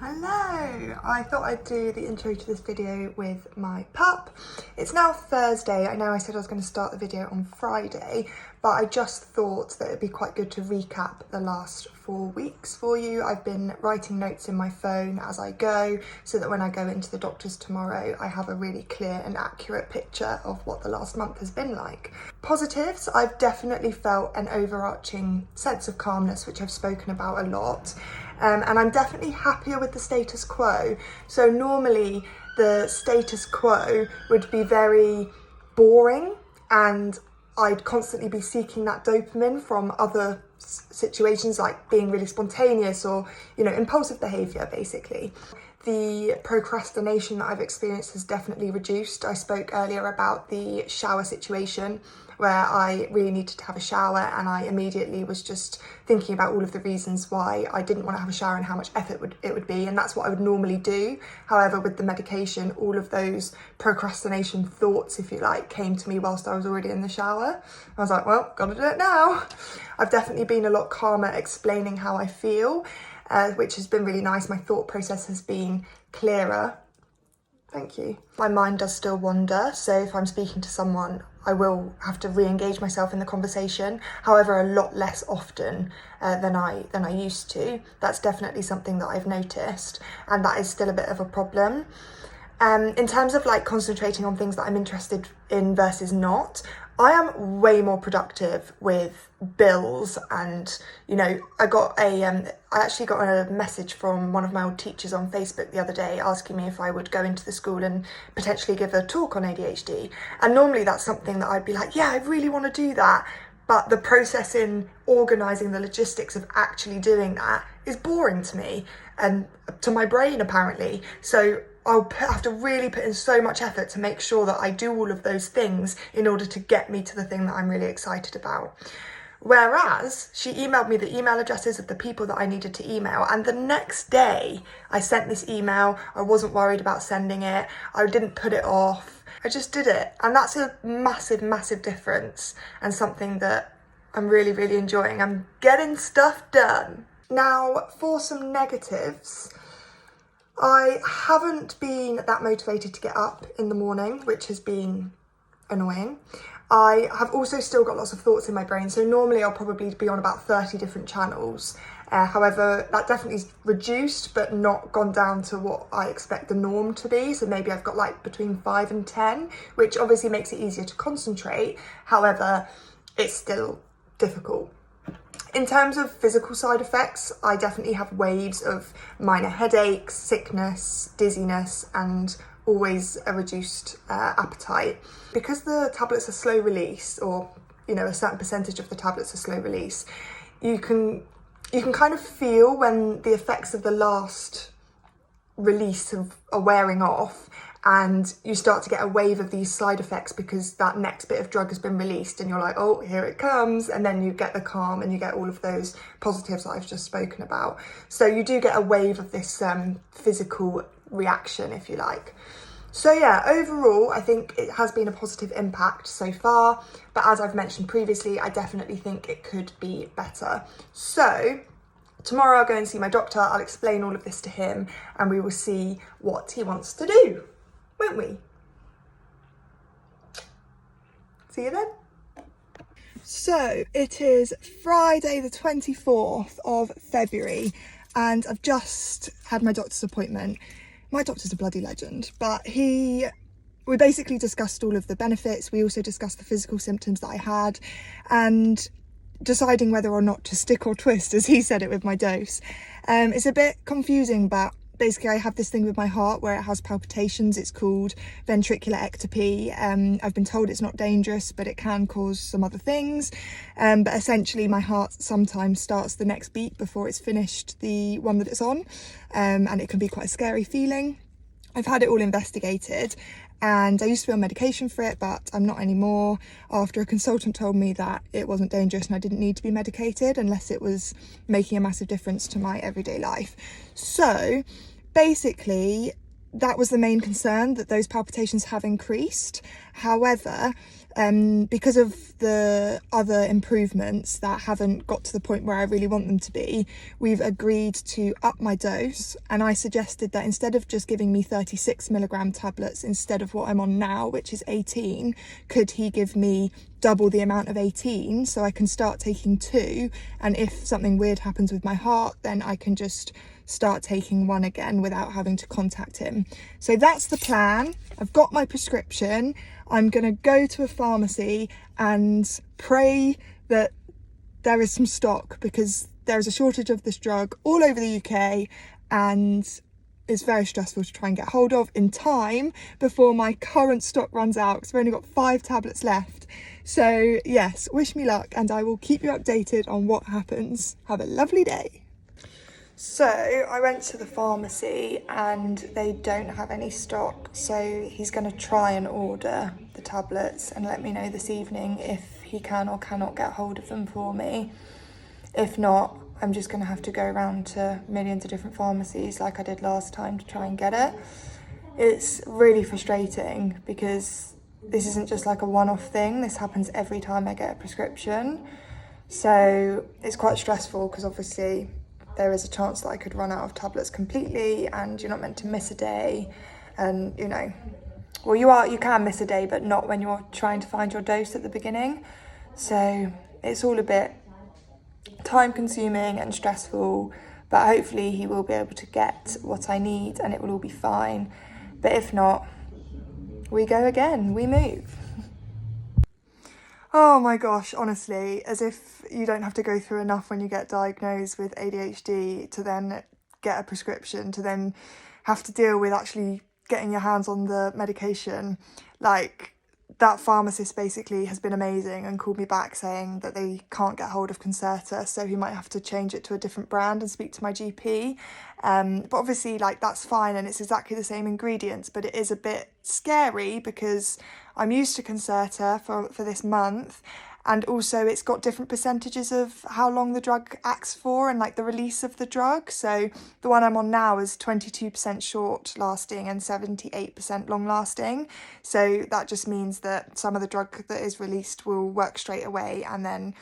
Hello! I thought I'd do the intro to this video with my pup. It's now Thursday. I know I said I was going to start the video on Friday, but I just thought that it'd be quite good to recap the last 4 weeks for you. I've been writing notes in my phone as I go so that when I go into the doctor's tomorrow, I have a really clear and accurate picture of what the last month has been like. Positives, I've definitely felt an overarching sense of calmness, which I've spoken about a lot. And I'm definitely happier with the status quo. So normally the status quo would be very boring and I'd constantly be seeking that dopamine from other situations, like being really spontaneous or, impulsive behaviour basically. The procrastination that I've experienced has definitely reduced. I spoke earlier about the shower situation where I really needed to have a shower and I immediately was just thinking about all of the reasons why I didn't want to have a shower and how much effort it would be, and that's what I would normally do. However, with the medication, all of those procrastination thoughts, if you like, came to me whilst I was already in the shower. I was like, well, gotta do it now. I've definitely been a lot calmer explaining how I feel, which has been really nice. My thought process has been clearer. Thank you. My mind does still wander, so if I'm speaking to someone, I will have to re-engage myself in the conversation. However, a lot less often than I used to. That's definitely something that I've noticed, and that is still a bit of a problem. In terms of concentrating on things that I'm interested in versus not, I am way more productive with bills, and I actually got a message from one of my old teachers on Facebook the other day asking me if I would go into the school and potentially give a talk on ADHD, and normally that's something that I'd be like, yeah, I really want to do that, but the process in organising the logistics of actually doing that is boring to me and to my brain apparently. So I'll have to really put in so much effort to make sure that I do all of those things in order to get me to the thing that I'm really excited about. Whereas she emailed me the email addresses of the people that I needed to email, and the next day I sent this email. I wasn't worried about sending it. I didn't put it off. I just did it. And that's a massive, massive difference, and something that I'm really, really enjoying. I'm getting stuff done. Now, for some negatives, I haven't been that motivated to get up in the morning, which has been annoying. I have also still got lots of thoughts in my brain, so normally I'll probably be on about 30 different channels. However, that definitely is reduced, but not gone down to what I expect the norm to be. So maybe I've got between 5 and 10, which obviously makes it easier to concentrate. However, it's still difficult. In terms of physical side effects, I definitely have waves of minor headaches, sickness, dizziness, and always a reduced appetite. Because the tablets are slow release, or a certain percentage of the tablets are slow release, you can kind of feel when the effects of the last release are wearing off, and you start to get a wave of these side effects because that next bit of drug has been released and you're like, oh, here it comes, and then you get the calm and you get all of those positives that I've just spoken about. So you do get a wave of this physical reaction, if you like. So yeah, overall, I think it has been a positive impact so far, but as I've mentioned previously, I definitely think it could be better. So tomorrow I'll go and see my doctor, I'll explain all of this to him, and we will see what he wants to do, won't we? See you then. So it is Friday the 24th of February and I've just had my doctor's appointment. My doctor's a bloody legend, but we basically discussed all of the benefits. We also discussed the physical symptoms that I had and deciding whether or not to stick or twist, as he said it, with my dose. It's a bit confusing, but basically I have this thing with my heart where it has palpitations. It's called ventricular ectopy. I've been told it's not dangerous, but it can cause some other things. But essentially my heart sometimes starts the next beat before it's finished the one that it's on. And it can be quite a scary feeling. I've had it all investigated and I used to be on medication for it, but I'm not anymore, after a consultant told me that it wasn't dangerous and I didn't need to be medicated unless it was making a massive difference to my everyday life. So basically that was the main concern, that those palpitations have increased. However, because of the other improvements that haven't got to the point where I really want them to be, we've agreed to up my dose, and I suggested that instead of just giving me 36mg tablets instead of what I'm on now, which is 18, could he give me double the amount of 18 so I can start taking 2, and if something weird happens with my heart, then I can just start taking 1 again without having to contact him. So that's the plan. I've got my prescription. I'm gonna go to a pharmacy and pray that there is some stock, because there is a shortage of this drug all over the UK, and it's very stressful to try and get hold of in time before my current stock runs out, because I've only got 5 tablets left. So yes, wish me luck, and I will keep you updated on what happens. Have a lovely day. So I went to the pharmacy and they don't have any stock, so he's going to try and order the tablets and let me know this evening if he can or cannot get hold of them for me. If not, I'm just going to have to go around to millions of different pharmacies like I did last time to try and get it. It's really frustrating because this isn't just like a one-off thing. This happens every time I get a prescription. So it's quite stressful because obviously there is a chance that I could run out of tablets completely, and you're not meant to miss a day. And you know, well, you can miss a day, but not when you're trying to find your dose at the beginning. So it's all a bit time consuming and stressful, but hopefully he will be able to get what I need and it will all be fine. But if not, we go again, we move. Oh my gosh, honestly, as if you don't have to go through enough when you get diagnosed with ADHD to then get a prescription, to then have to deal with actually getting your hands on the medication. Like, that pharmacist basically has been amazing and called me back saying that they can't get hold of Concerta, so he might have to change it to a different brand and speak to my GP. But obviously, like, that's fine and it's exactly the same ingredients, but it is a bit scary because I'm used to Concerta for this month, and also it's got different percentages of how long the drug acts for and like the release of the drug. So the one I'm on now is 22% short lasting and 78% long lasting. So that just means that some of the drug that is released will work straight away, and then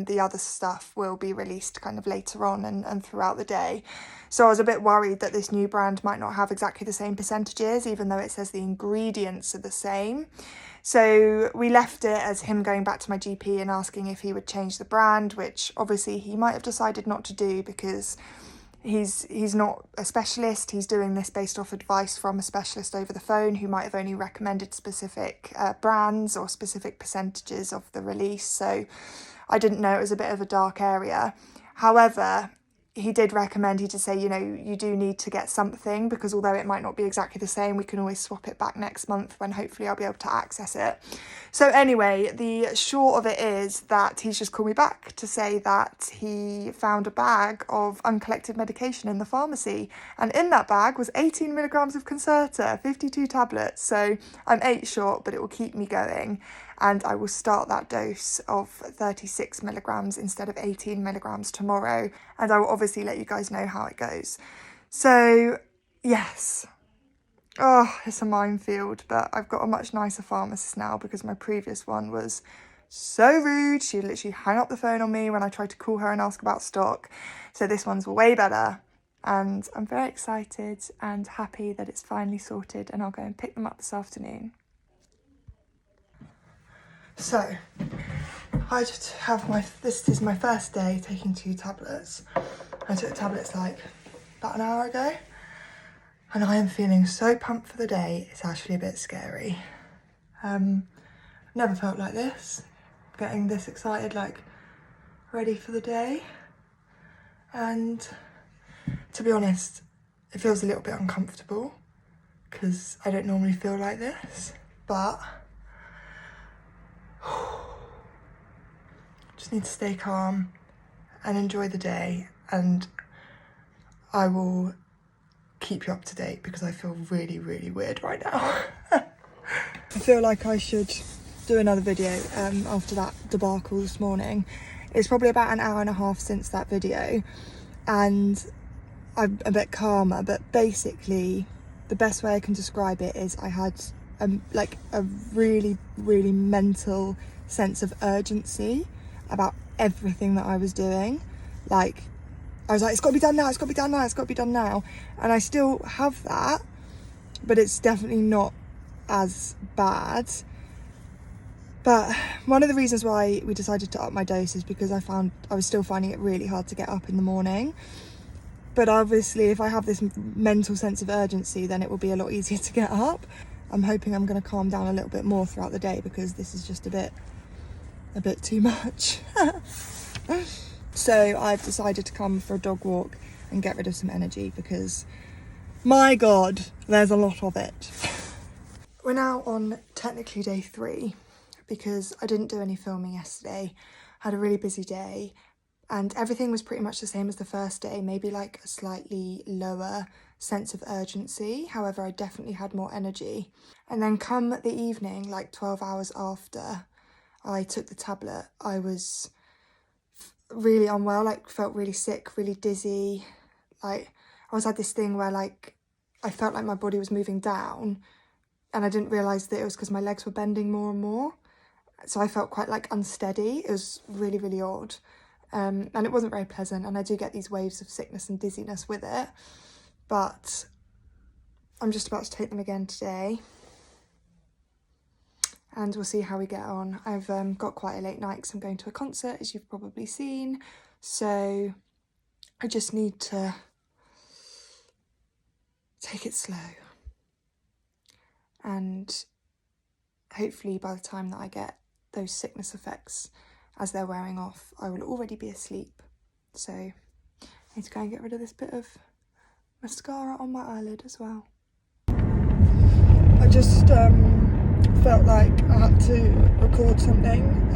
the other stuff will be released kind of later on and throughout the day. So I was a bit worried that this new brand might not have exactly the same percentages, even though it says the ingredients are the same. So we left it as him going back to my GP and asking if he would change the brand, which obviously he might have decided not to do because he's not a specialist. He's doing this based off advice from a specialist over the phone who might have only recommended specific brands or specific percentages of the release. So I didn't know, it was a bit of a dark area. However, he did recommend, he did say, you know, you do need to get something, because although it might not be exactly the same, we can always swap it back next month when hopefully I'll be able to access it. So anyway, the short of it is that he's just called me back to say that he found a bag of uncollected medication in the pharmacy, and in that bag was 18mg of Concerta, 52 tablets. So I'm 8 short, but it will keep me going, and I will start that dose of 36mg instead of 18mg tomorrow, and I will obviously let you guys know how it goes. So yes, oh, it's a minefield, but I've got a much nicer pharmacist now because my previous one was so rude. She literally hung up the phone on me when I tried to call her and ask about stock. So this one's way better, and I'm very excited and happy that it's finally sorted, and I'll go and pick them up this afternoon. So I just have this is my first day taking 2 tablets. I took the tablets like about an hour ago, and I am feeling so pumped for the day, it's actually a bit scary. Never felt like this, getting this excited, like ready for the day. And to be honest, it feels a little bit uncomfortable because I don't normally feel like this, but just need to stay calm and enjoy the day, and I will keep you up to date because I feel really, really weird right now. I feel like I should do another video after that debacle this morning. It's probably about an hour and a half since that video, and I'm a bit calmer, but basically the best way I can describe it is I had like a really, really mental sense of urgency about everything that I was doing. Like, I was like, it's got to be done now, it's got to be done now, it's got to be done now. And I still have that, but it's definitely not as bad. But one of the reasons why we decided to up my dose is because I was still finding it really hard to get up in the morning. But obviously if I have this mental sense of urgency, then it will be a lot easier to get up. I'm hoping I'm going to calm down a little bit more throughout the day, because this is just a bit too much. So I've decided to come for a dog walk and get rid of some energy, because my God, there's a lot of it. We're now on technically day 3, because I didn't do any filming yesterday. I had a really busy day and everything was pretty much the same as the first day, maybe like a slightly lower sense of urgency. However, I definitely had more energy. And then come the evening, like 12 hours after I took the tablet, I was really unwell, like felt really sick, really dizzy. Like I had this thing where like I felt like my body was moving down, and I didn't realise that it was because my legs were bending more and more. So I felt quite like unsteady. It was really, really odd. And it wasn't very pleasant. And I do get these waves of sickness and dizziness with it. But I'm just about to take them again today. And we'll see how we get on. I've got quite a late night because I'm going to a concert, as you've probably seen. So I just need to take it slow. And hopefully by the time that I get those sickness effects as they're wearing off, I will already be asleep. So I need to go and get rid of this bit of mascara on my eyelid as well. I just felt like I had to record something.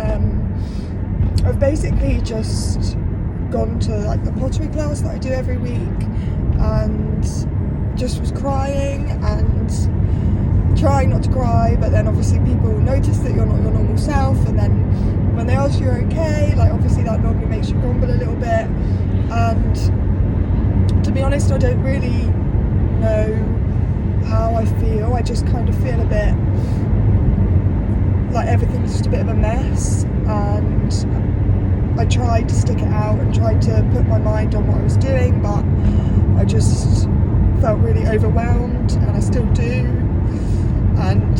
I've basically just gone to like the pottery class that I do every week, and just was crying and trying not to cry, but then obviously people notice that you're not your normal self, and then when they ask you're okay, like obviously that normally makes you grumble a little bit. And to be honest, I don't really know how I feel. I just kind of feel a bit like everything's just a bit of a mess, and I tried to stick it out and tried to put my mind on what I was doing, but I just felt really overwhelmed, and I still do. And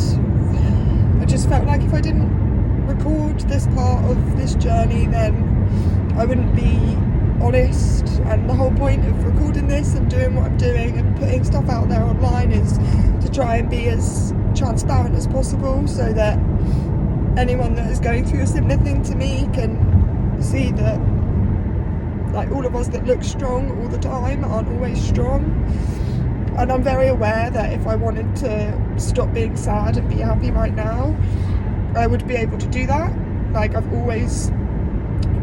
I just felt like if I didn't record this part of this journey, then I wouldn't be honest. And the whole point of recording this and doing what I'm doing and putting stuff out there online is to try and be as transparent as possible, so that anyone that is going through a similar thing to me can see that like all of us that look strong all the time aren't always strong. And I'm very aware that if I wanted to stop being sad and be happy right now, I would be able to do that. Like I've always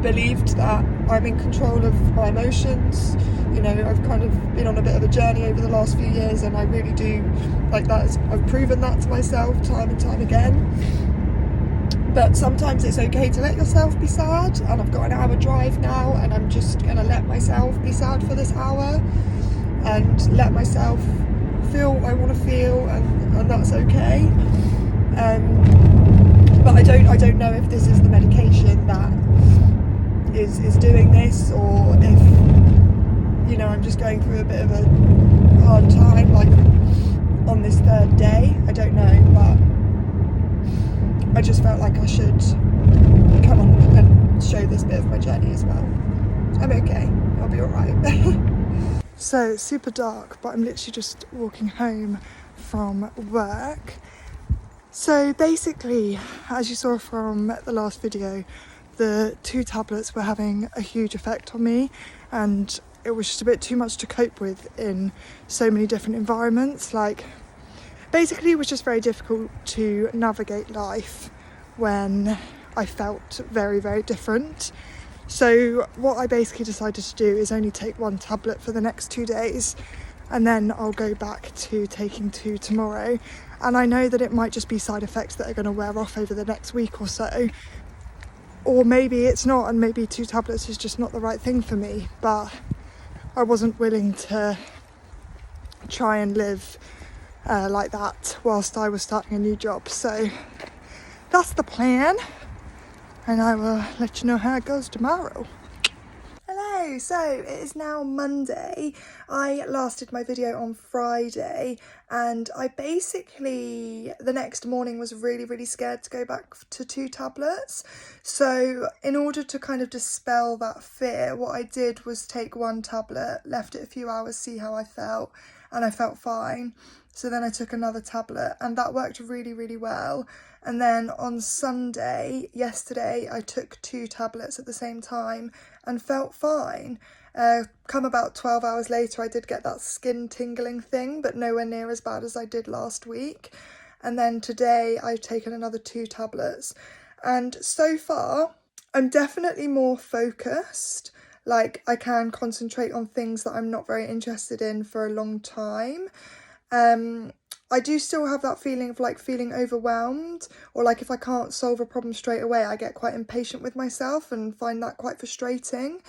believed that I'm in control of my emotions. You know, I've kind of been on a bit of a journey over the last few years, and I really do like that. I've proven that to myself time and time again. But sometimes it's okay to let yourself be sad, and I've got an hour drive now, and I'm just gonna let myself be sad for this hour and let myself feel what I want to feel, and that's okay. But I don't know if this is the medication that is doing this, or if, you know, I'm just going through a bit of a hard time like on this 3rd day. I don't know, but I just felt like I should come on and show this bit of my journey as well. I'm okay, I'll be alright. So it's super dark, but I'm literally just walking home from work. So basically, as you saw from the last video, the 2 tablets were having a huge effect on me, and it was just a bit too much to cope with in so many different environments. Like basically it was just very difficult to navigate life when I felt very, very different. So what I basically decided to do is only take 1 tablet for the next 2 days, and then I'll go back to taking 2 tomorrow. And I know that it might just be side effects that are going to wear off over the next week or so, or maybe it's not, and maybe 2 tablets is just not the right thing for me. But I wasn't willing to try and live like that whilst I was starting a new job. So that's the plan, and I will let you know how it goes tomorrow. Hello, so it is now Monday. I last did my video on Friday, and I basically the next morning was really scared to go back to 2 tablets. So in order to kind of dispel that fear, what I did was take 1 tablet, left it a few hours, see how I felt, and I felt fine. So then I took another tablet, and that worked really well. And then on Sunday, yesterday, I took 2 tablets at the same time and felt fine. Come about 12 hours later, I did get that skin tingling thing, but nowhere near as bad as I did last week. And then today I've taken another 2 tablets. And so far, I'm definitely more focused. Like, I can concentrate on things that I'm not very interested in for a long time. I do still have that feeling of like feeling overwhelmed, or like if I can't solve a problem straight away, I get quite impatient with myself and find that quite frustrating.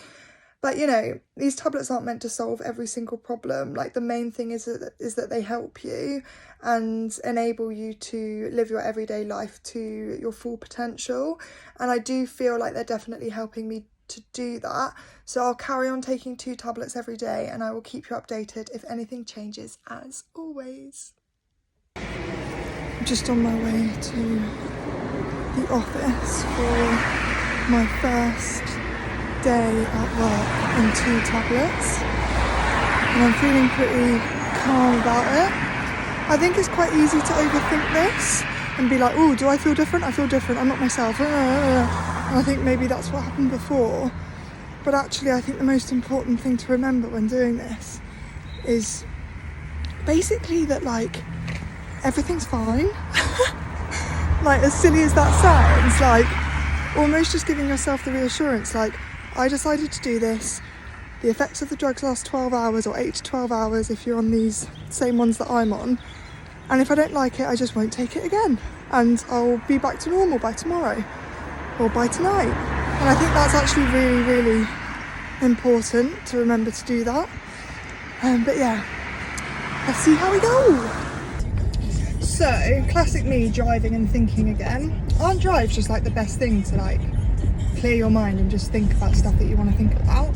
But you know, these tablets aren't meant to solve every single problem. Like, the main thing is that they help you and enable you to live your everyday life to your full potential. And I do feel like they're definitely helping me to do that. So I'll carry on taking 2 tablets every day, and I will keep you updated if anything changes, as always. I'm just on my way to the office for my first day at work on 2 tablets, and I'm feeling pretty calm about it. I think it's quite easy to overthink this and be like, oh, do I feel different? I feel different, I'm not myself. And I think maybe that's what happened before. But actually, I think the most important thing to remember when doing this is basically that, like, everything's fine. Like, as silly as that sounds, like, almost just giving yourself the reassurance, like, I decided to do this. The effects of the drugs last 12 hours or 8 to 12 hours if you're on these same ones that I'm on. And if I don't like it, I just won't take it again. And I'll be back to normal by tomorrow or by tonight. And I think that's actually really important to remember to do that. But yeah, let's see how we go. So, classic me driving and thinking again. Aren't drives just like the best thing to like clear your mind and just think about stuff that you want to think about?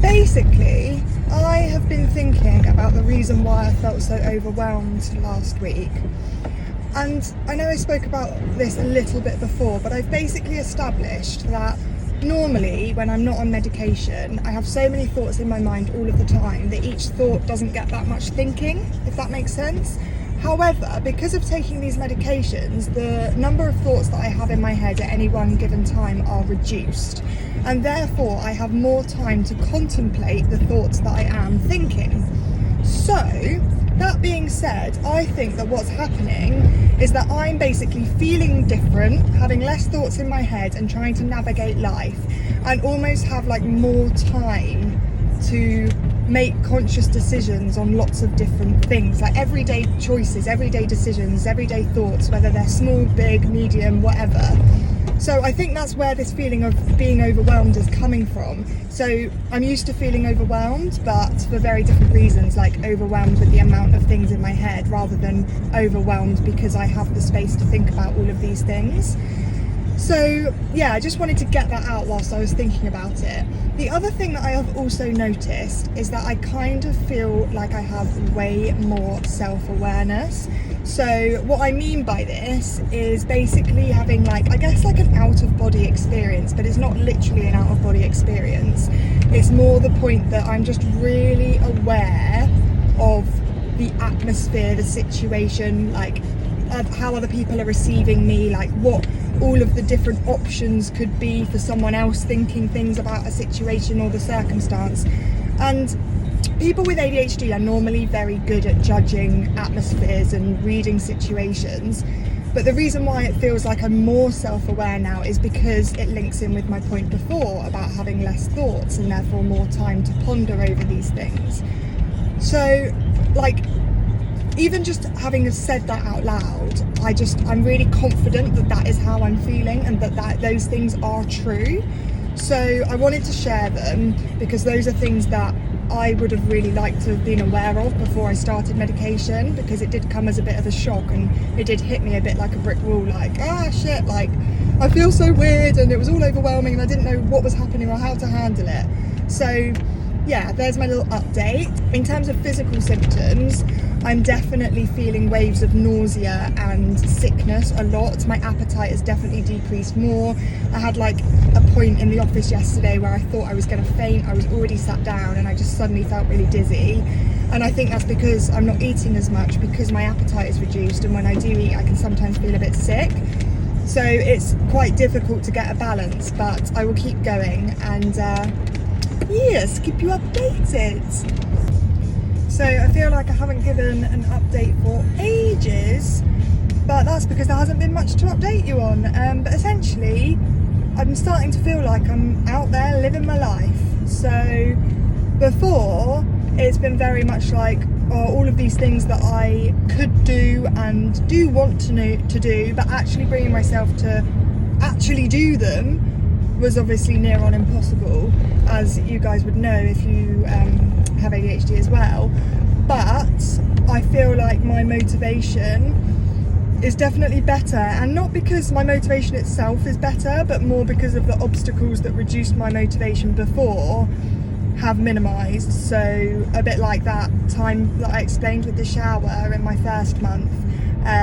Basically, I have been thinking about the reason why I felt so overwhelmed last week. And I know I spoke about this a little bit before, but I've basically established that normally when I'm not on medication, I have so many thoughts in my mind all of the time that each thought doesn't get that much thinking, if that makes sense. However, because of taking these medications, the number of thoughts that I have in my head at any one given time are reduced. And therefore, I have more time to contemplate the thoughts that I am thinking. So, that being said, I think that what's happening is that I'm basically feeling different, having less thoughts in my head and trying to navigate life, and almost have like more time to make conscious decisions on lots of different things, like everyday choices, everyday decisions, everyday thoughts, whether they're small, big, medium, whatever. So I think that's where this feeling of being overwhelmed is coming from. So I'm used to feeling overwhelmed, but for very different reasons, like overwhelmed with the amount of things in my head rather than overwhelmed because I have the space to think about all of these things. So yeah, I just wanted to get that out whilst I was thinking about it. The other thing that I have also noticed is that I kind of feel like I have way more self-awareness. So what I mean by this is basically having like, I guess like an out-of-body experience, but it's not literally an out-of-body experience. It's more the point that I'm just really aware of the atmosphere, the situation, like how other people are receiving me, like what all of the different options could be for someone else thinking things about a situation or the circumstance. And people with ADHD are normally very good at judging atmospheres and reading situations, but the reason why it feels like I'm more self-aware now is because it links in with my point before about having less thoughts and therefore more time to ponder over these things. So like, even just having said that out loud, I'm really confident that that is how I'm feeling and that those things are true. So I wanted to share them because those are things that I would have really liked to have been aware of before I started medication, because it did come as a bit of a shock and it did hit me a bit like a brick wall, like, ah shit, like I feel so weird, and it was all overwhelming and I didn't know what was happening or how to handle it. So yeah, there's my little update. In terms of physical symptoms, I'm definitely feeling waves of nausea and sickness a lot. My appetite has definitely decreased more. I had like a point in the office yesterday where I thought I was going to faint. I was already sat down and I just suddenly felt really dizzy. And I think that's because I'm not eating as much, because my appetite is reduced, and when I do eat I can sometimes feel a bit sick. So it's quite difficult to get a balance, but I will keep going and yes, keep you updated. So I feel like I haven't given an update for ages, but that's because there hasn't been much to update you on. But essentially, I'm starting to feel like I'm out there living my life. So before, it's been very much like all of these things that I could do and do want to do, but actually bringing myself to actually do them was obviously near on impossible, as you guys would know if you have ADHD as well. But I feel like my motivation is definitely better, and not because my motivation itself is better, but more because of the obstacles that reduced my motivation before have minimised. So a bit like that time that I explained with the shower in my first month,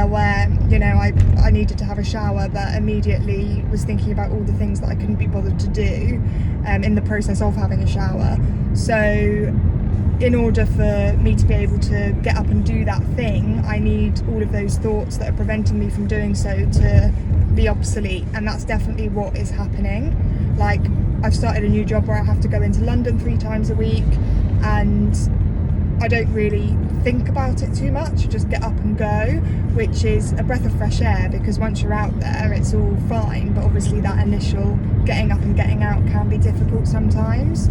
where, you know, I needed to have a shower, but immediately was thinking about all the things that I couldn't be bothered to do in the process of having a shower. So in order for me to be able to get up and do that thing, I need all of those thoughts that are preventing me from doing so to be obsolete, and that's definitely what is happening. Like, I've started a new job where I have to go into London 3 times a week, and I don't really think about it too much, just get up and go, which is a breath of fresh air, because once you're out there it's all fine, but obviously that initial getting up and getting out can be difficult sometimes.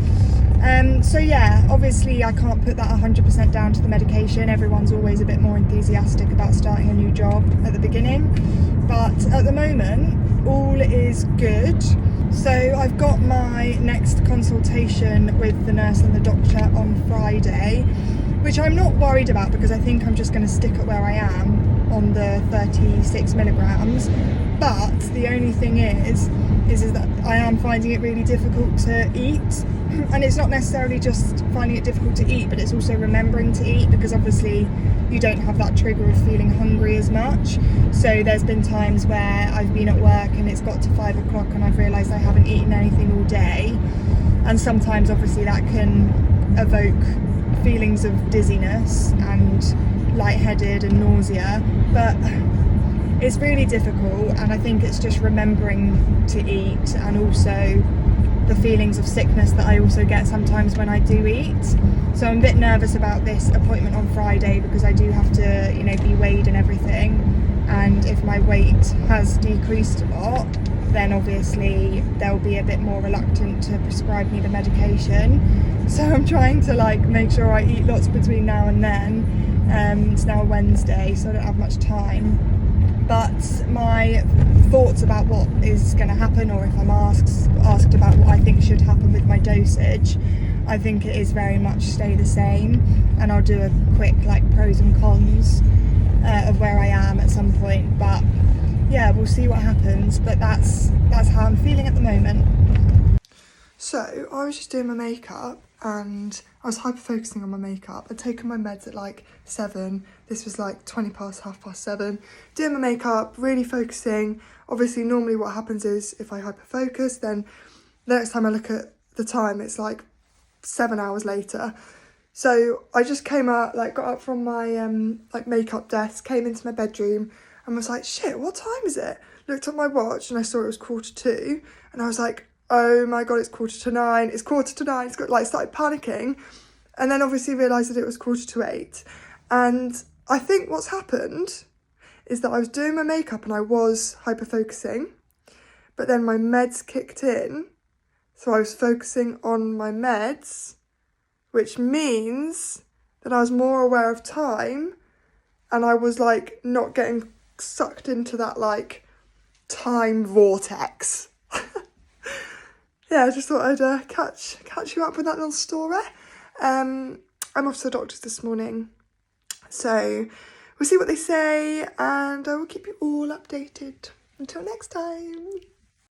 So yeah, obviously I can't put that 100% down to the medication. Everyone's always a bit more enthusiastic about starting a new job at the beginning, but at the moment all is good. So I've got my next consultation with the nurse and the doctor on Friday, which I'm not worried about, because I think I'm just going to stick at where I am on the 36 milligrams. But the only thing is that I am finding it really difficult to eat, and it's not necessarily just finding it difficult to eat, but it's also remembering to eat, because obviously you don't have that trigger of feeling hungry as much. So there's been times where I've been at work and it's got to 5 o'clock and I've realised I haven't eaten anything all day, and sometimes obviously that can evoke feelings of dizziness and lightheaded and nausea, but it's really difficult, and I think it's just remembering to eat, and also the feelings of sickness that I also get sometimes when I do eat. So I'm a bit nervous about this appointment on Friday, because I do have to, you know, be weighed and everything, and if my weight has decreased a lot, then obviously they'll be a bit more reluctant to prescribe me the medication. So I'm trying to like make sure I eat lots between now and then. It's now Wednesday, so I don't have much time. But my thoughts about what is going to happen, or if I'm asked about what I think should happen with my dosage, I think it is very much stay the same, and I'll do a quick like pros and cons of where I am at some point. But yeah, we'll see what happens, but that's how I'm feeling at the moment. So I was just doing my makeup and I was hyper focusing on my makeup. I'd taken my meds at like 7. This was like 20 past, 7:30. Doing my makeup, really focusing. Obviously, normally what happens is if I hyper focus, then the next time I look at the time, it's like 7 hours later. So I just came out, like got up from my like makeup desk, came into my bedroom and was like, shit, what time is it? Looked at my watch and I saw it was 2:45, and I was like, oh my god, it's 9:15, it's 9:45, it's got like started panicking, and then obviously realised that it was 7:45. And I think what's happened is that I was doing my makeup and I was hyper focusing, but then my meds kicked in, so I was focusing on my meds, which means that I was more aware of time, and I was like not getting sucked into that like time vortex. Yeah, I just thought I'd catch you up with that little story. I'm off to the doctor's this morning, so we'll see what they say and I will keep you all updated. Until next time.